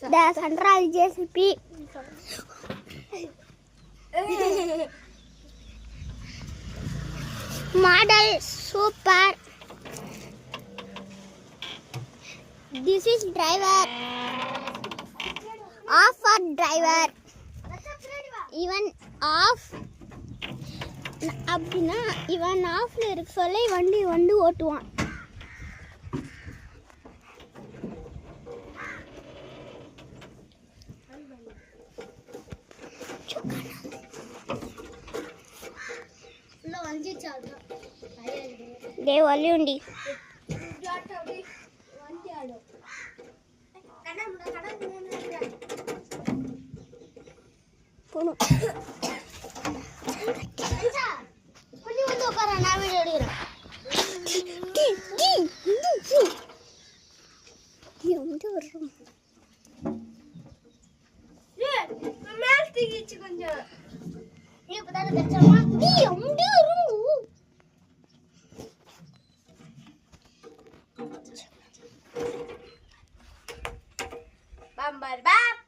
The central JCP. Model super. This is driver. Off for driver. Even off. அப்படின்னா இவன் ஆஃப்ல இருக்க சொல்ல வண்டி வந்து ஓட்டுவான். दे वाली उंडी पोनो कुनी வந்து உட்கார நான் வீடியோ எடுக்கிறேன். எங்க வர்றோம் மேல தூக்கிச்சு கொஞ்சம் நீ இப்பதான் வெச்சமா நீ எங்க வரும் பம்பர் பாப்